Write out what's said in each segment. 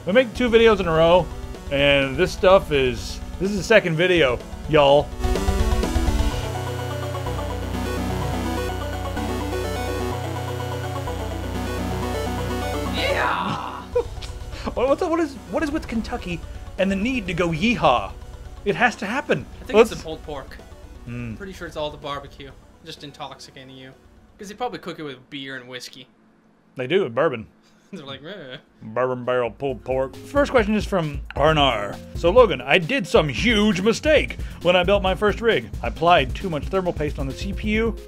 We make 2 videos in a row, and this is the second video, y'all. Yeah! What is with Kentucky and the need to go yeehaw? It has to happen. I think it's the pulled pork. Pretty sure it's all the barbecue. Just intoxicating you. Because they probably cook it with beer and whiskey. They do with bourbon. They're like, eh. Bourbon barrel pulled pork. First question is from Arnar. So Logan, I did some huge mistake when I built my first rig. I applied too much thermal paste on the CPU,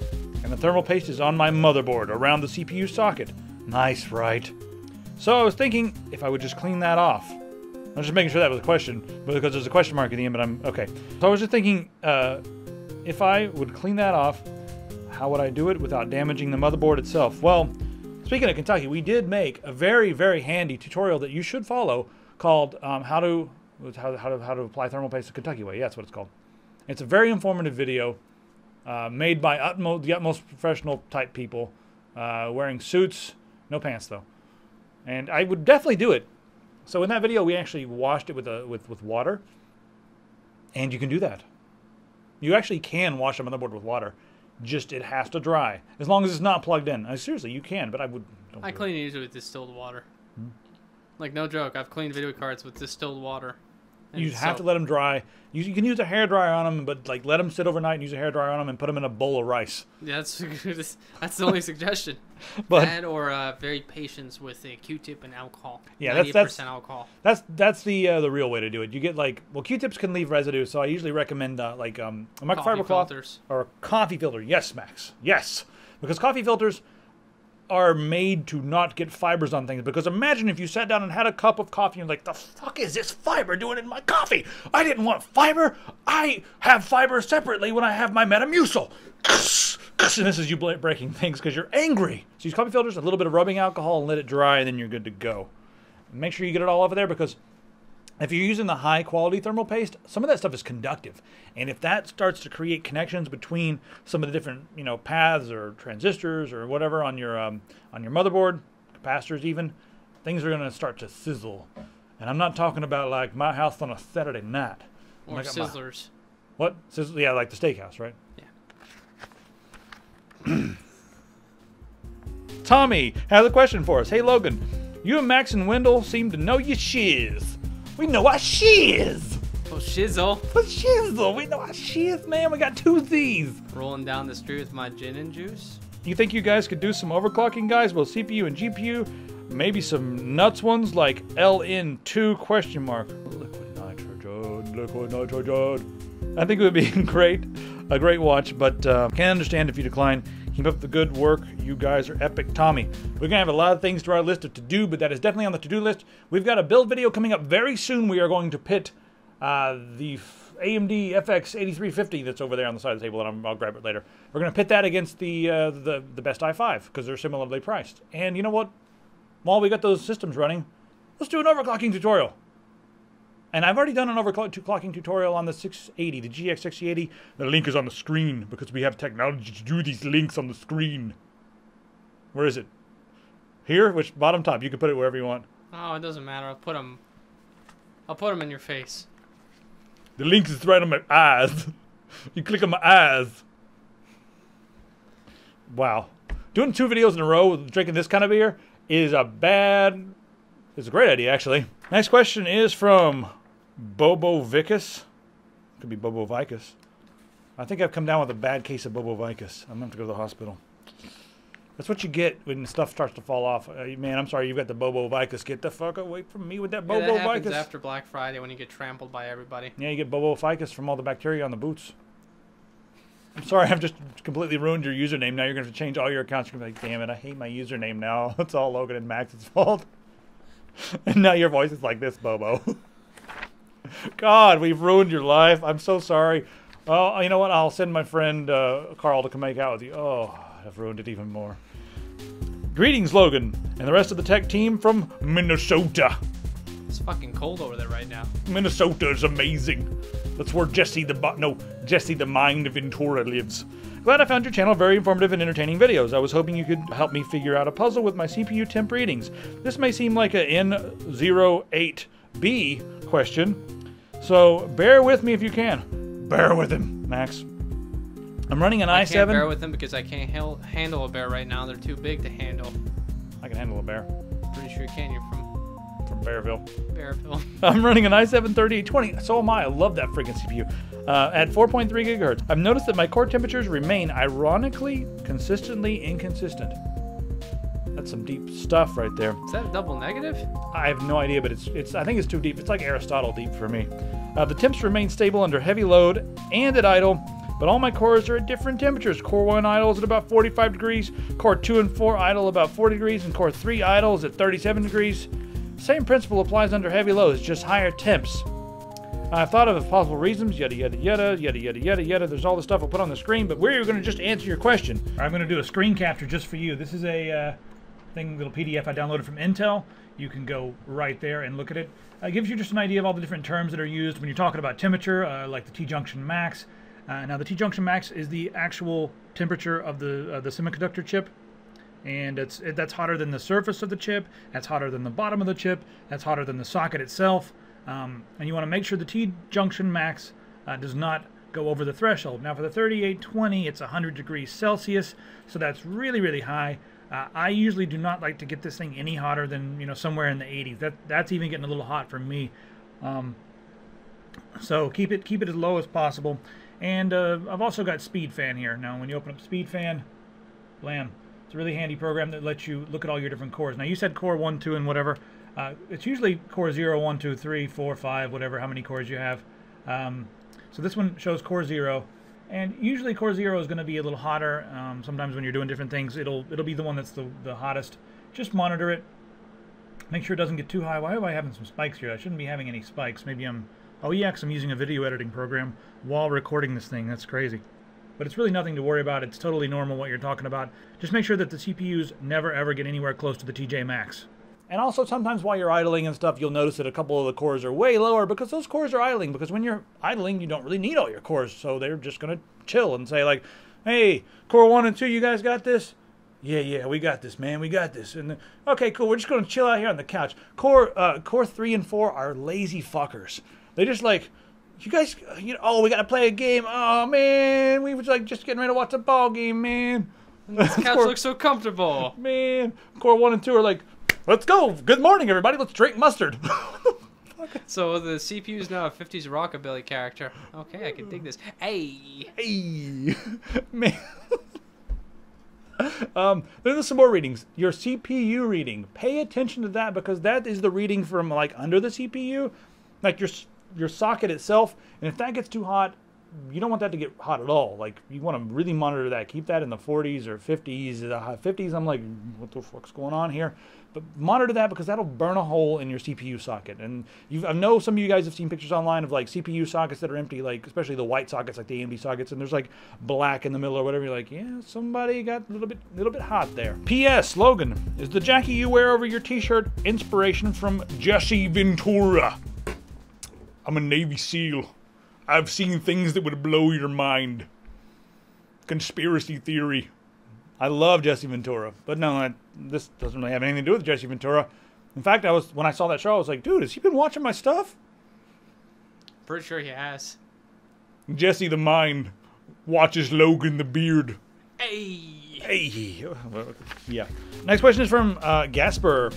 and the thermal paste is on my motherboard around the CPU socket. Nice, right? So I was thinking if I would just clean that off. I'm just making sure that was a question, because there's a question mark at the end, but I'm okay. So I was just thinking, if I would clean that off, how would I do it without damaging the motherboard itself? Well, speaking of Kentucky, we did make a very, very handy tutorial that you should follow called how to apply thermal paste the Kentucky way. Yeah, that's what it's called. It's a very informative video made by the utmost professional type people, wearing suits, no pants though. And I would definitely do it. So in that video, we actually washed it with water, and you can do that. You actually can wash a motherboard with water. Just it has to dry as long as it's not plugged in. Seriously, you can, but I would. I clean it usually with distilled water. Like no joke, I've cleaned video cards with distilled water. You have to let them dry. You can use a hairdryer on them, but like let them sit overnight and use a hairdryer on them and put them in a bowl of rice. Yeah, that's the only suggestion. But that or very patience with a Q-tip and alcohol. Yeah, 90% alcohol. That's the real way to do it. You get like Q-tips can leave residue, so I usually recommend a microfiber cloth or a coffee filter. Yes, Max. Yes, because coffee filters are made to not get fibers on things. Because imagine if you sat down and had a cup of coffee and you're like, the fuck is this fiber doing in my coffee? I didn't want fiber. I have fiber separately when I have my Metamucil. And this is you breaking things because you're angry. So use coffee filters, a little bit of rubbing alcohol, and let it dry, and then you're good to go. Make sure you get it all over there, because if you're using the high quality thermal paste, some of that stuff is conductive. And if that starts to create connections between some of the different, paths or transistors or whatever on your motherboard, capacitors even, things are going to start to sizzle. And I'm not talking about like my house on a Saturday night. Or sizzlers. What? Yeah, like the steakhouse, right? Yeah. Tommy has a question for us. Hey Logan, you and Max and Wendell seem to know your shiz. We know our shiz. Oh, shizzle. Oh, shizzle. We know our shiz, man. We got 2 Z's. Rolling down the street with my gin and juice. You think you guys could do some overclocking, guys? Both CPU and GPU? Maybe some nuts ones like LN2 question mark. Liquid nitrogen. I think it would be a great watch, but can understand if you decline. Keep up the good work. You guys are epic. Tommy, we're going to have a lot of things to our list of to-do, but that is definitely on the to-do list. We've got a build video coming up very soon. We are going to pit the AMD FX 8350 that's over there on the side of the table, and I'll grab it later. We're going to pit that against the best i5 because they're similarly priced. And you know what? While we got those systems running, let's do an overclocking tutorial. And I've already done an overclocking tutorial on the 680, the GX 680. The link is on the screen because we have technology to do these links on the screen. Where is it? Here? Which bottom top? You can put it wherever you want. Oh, it doesn't matter. I'll put them in your face. The link is right on my eyes. You click on my eyes. Wow. Doing 2 videos in a row with drinking this kind of beer is a great idea, actually. Next question is from Bobo Vicus. Could be Bobo Vicus. I think I've come down with a bad case of Bobo Vicus. I'm going to have to go to the hospital. That's what you get when stuff starts to fall off. Man, I'm sorry, you got the Bobo Vicus. Get the fuck away from me with that Bobo Vicus. That happens after Black Friday when you get trampled by everybody. Yeah, you get Bobo Vicus from all the bacteria on the boots. I'm sorry, I've just completely ruined your username. Now you're going to change all your accounts. You're going to be like, damn it, I hate my username now. It's all Logan and Max's fault. And now your voice is like this, Bobo. God, we've ruined your life. I'm so sorry. Oh, you know what? I'll send my friend Carl to come make out with you. Oh, I've ruined it even more. Greetings, Logan, and the rest of the tech team from Minnesota. It's fucking cold over there right now. Minnesota is amazing. That's where Jesse the Mind Ventura lives. Glad I found your channel very informative and entertaining videos. I was hoping you could help me figure out a puzzle with my CPU temp readings. This may seem like a N08B question, so bear with me if you can. Bear with him, Max. I'm running an i7. I can't bear with them because I can't handle a bear right now. They're too big to handle. I can handle a bear. Pretty sure you can. You're from Bearville. Bearville. I'm running an i7 3820. So am I. I love that freaking CPU. At 4.3 gigahertz. I've noticed that my core temperatures remain ironically consistently inconsistent. That's some deep stuff right there. Is that a double negative? I have no idea, but it's I think it's too deep. It's like Aristotle deep for me. The temps remain stable under heavy load and at idle, but all my cores are at different temperatures. Core 1 idle is at about 45 degrees, Core 2 and 4 idle about 40 degrees, and Core 3 idle is at 37 degrees. Same principle applies under heavy loads, just higher temps. I've thought of possible reasons, yada yada yada, yada yada yada yada. There's all the stuff I'll put on the screen, but we're going to just answer your question. I'm going to do a screen capture just for you. This is a little PDF I downloaded from Intel. You can go right there and look at it. It gives you just an idea of all the different terms that are used when you're talking about temperature, like the T-junction max. Now the T-junction max is the actual temperature of the semiconductor chip. And that's hotter than the surface of the chip, that's hotter than the bottom of the chip, that's hotter than the socket itself. And you want to make sure the T-junction max does not go over the threshold. Now for the 3820, it's 100 degrees Celsius, so that's really, really high. I usually do not like to get this thing any hotter than, you know, somewhere in the 80s. That's even getting a little hot for me. So keep it as low as possible. And I've also got Speed Fan here. Now when you open up Speed Fan, blam. It's a really handy program that lets you look at all your different cores. Now you said core 1, 2, and whatever. It's usually core 0, 1, 2, 3, 4, 5, whatever, how many cores you have. So this one shows core 0. And usually core 0 is going to be a little hotter. Sometimes when you're doing different things, it'll be the one that's the hottest. Just monitor it. Make sure it doesn't get too high. Why am I having some spikes here? I shouldn't be having any spikes. Maybe oh yeah, 'cause I'm using a video editing program while recording this thing. That's crazy. But it's really nothing to worry about. It's totally normal what you're talking about. Just make sure that the CPUs never ever get anywhere close to the TJ Max. And also sometimes while you're idling and stuff, you'll notice that a couple of the cores are way lower because those cores are idling. Because when you're idling, you don't really need all your cores. So they're just going to chill and say like, hey, core 1 and 2, you guys got this? Yeah, we got this, man. We got this. And okay, cool. We're just going to chill out here on the couch. Core 3 and 4 are lazy fuckers. They just like, you guys, oh, we got to play a game. Oh, man, we was like just getting ready to watch a ball game, man. This couch looks so comfortable. Man, Core 1 and 2 are like, let's go. Good morning, everybody. Let's drink mustard. So the CPU is now a 50s rockabilly character. Okay, I can dig this. Hey, man. There's some more readings. Your CPU reading. Pay attention to that because that is the reading from like under the CPU, like your socket itself. And if that gets too hot, you don't want that to get hot at all. Like you want to really monitor that. Keep that in the 40s or 50s. The 50s, I'm like, what the fuck's going on here? But monitor that because that'll burn a hole in your CPU socket. And I know some of you guys have seen pictures online of like CPU sockets that are empty, like especially the white sockets, like the AMD sockets, and there's like black in the middle or whatever. You're like, yeah, somebody got a little bit hot there. P.S. Logan, is the jacket you wear over your t-shirt inspiration from Jesse Ventura? I'm a Navy SEAL. I've seen things that would blow your mind. Conspiracy theory. I love Jesse Ventura, but no, this doesn't really have anything to do with Jesse Ventura. In fact, when I saw that show, I was like, dude, has he been watching my stuff? Pretty sure he has. Jesse the Mind watches Logan the Beard. Hey. Yeah. Next question is from Gasper.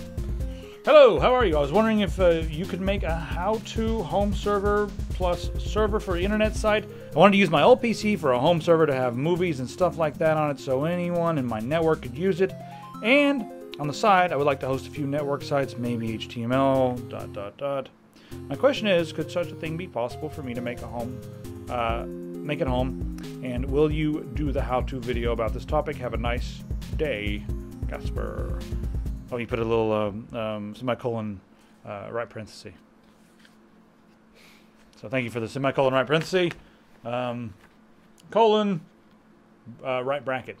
Hello, how are you? I was wondering if you could make a how-to home server plus server for internet site. I wanted to use my old PC for a home server to have movies and stuff like that on it so anyone in my network could use it. And on the side, I would like to host a few network sites, maybe HTML, ... My question is, could such a thing be possible for me to make it home? And will you do the how-to video about this topic? Have a nice day, Gasper. Oh, you put a little semicolon right parenthesis. So thank you for the semicolon right parenthesis. Colon right bracket.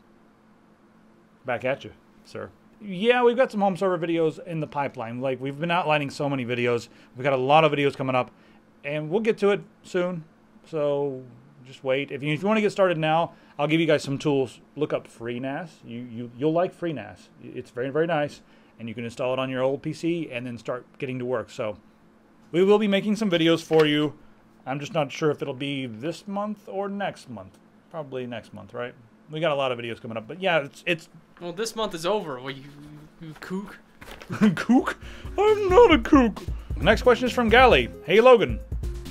Back at you, sir. Yeah, we've got some home server videos in the pipeline. Like, we've been outlining so many videos. We've got a lot of videos coming up, and we'll get to it soon. So just wait. If you want to get started now, I'll give you guys some tools. Look up FreeNAS. You'll like FreeNAS. It's very, very nice. And you can install it on your old PC and then start getting to work. So we will be making some videos for you. I'm just not sure if it'll be this month or next month. Probably next month, right? We got a lot of videos coming up. But yeah, it's Well, this month is over. Well, you kook. Kook? I'm not a kook. Next question is from Gally. Hey, Logan.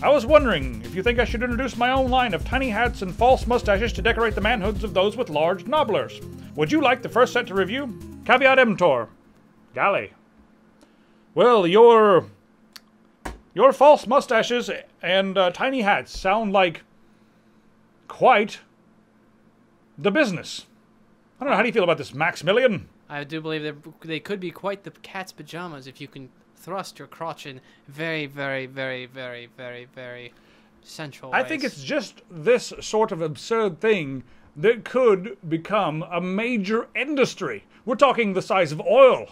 I was wondering if you think I should introduce my own line of tiny hats and false mustaches to decorate the manhoods of those with large nobblers. Would you like the first set to review? Caveat emptor. Gally. Well, your false mustaches and tiny hats sound like quite the business. I don't know, how do you feel about this, Maximilian? I do believe they could be quite the cat's pajamas if you can thrust your crotch in very, very, very, very, very, very central ways. I think it's just this sort of absurd thing that could become a major industry. We're talking the size of oil.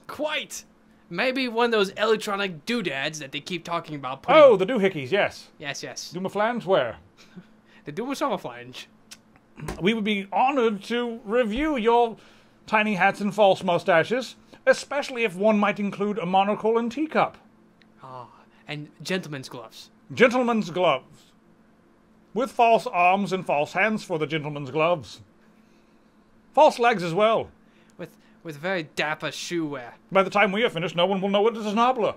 Quite. Maybe one of those electronic doodads that they keep talking about. Oh, the doohickeys, yes. Yes, yes. Doomaflange, where? The Doomaflange. We would be honored to review your tiny hats and false mustaches, especially if one might include a monocle and teacup. Ah, and gentlemen's gloves. Gentlemen's gloves. With false arms and false hands for the gentlemen's gloves. False legs as well. With very dapper shoe wear. By the time we are finished, no one will know it is a nobbler.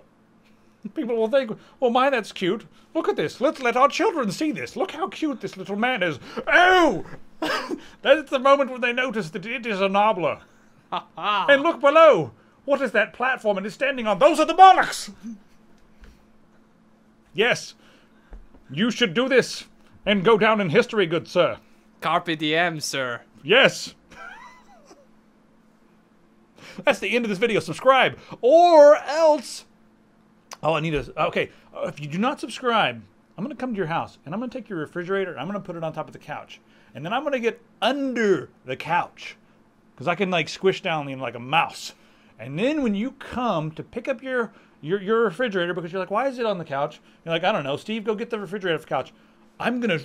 People will think, well, my, that's cute. Look at this. Let's let our children see this. Look how cute this little man is. Oh! That's the moment when they notice that it is a nobbler. And look below. What is that platform it is standing on? Those are the monarchs! Yes. You should do this and go down in history, good sir. Carpe diem, sir. Yes. That's the end of this video. Subscribe, or else... Oh, I need a... Okay, if you do not subscribe, I'm going to come to your house, and I'm going to take your refrigerator, and I'm going to put it on top of the couch. And then I'm going to get under the couch, because I can, like, squish down like a mouse. And then when you come to pick up your refrigerator, because you're like, why is it on the couch? You're like, I don't know. Steve, go get the refrigerator off the couch. I'm going to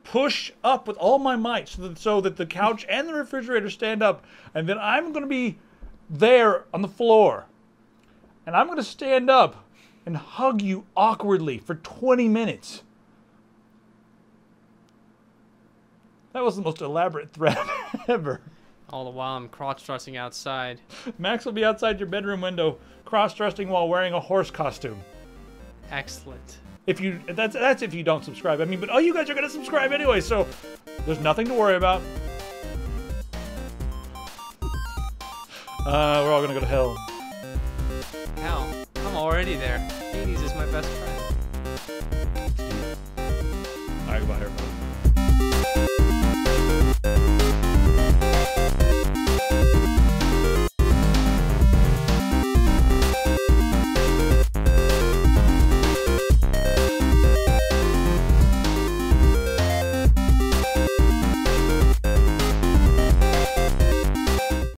push up with all my might so that the couch and the refrigerator stand up. And then I'm going to be... there on the floor, and I'm going to stand up and hug you awkwardly for 20 minutes. That was the most elaborate threat ever. All the while I'm crotch-thrusting outside. Max will be outside your bedroom window, cross-thrusting while wearing a horse costume. Excellent. If you that's if you don't subscribe. I mean, but you guys are going to subscribe anyway, so there's nothing to worry about. We're all gonna go to hell. Hell, I'm already there. Hades is my best friend. Alright, goodbye everybody.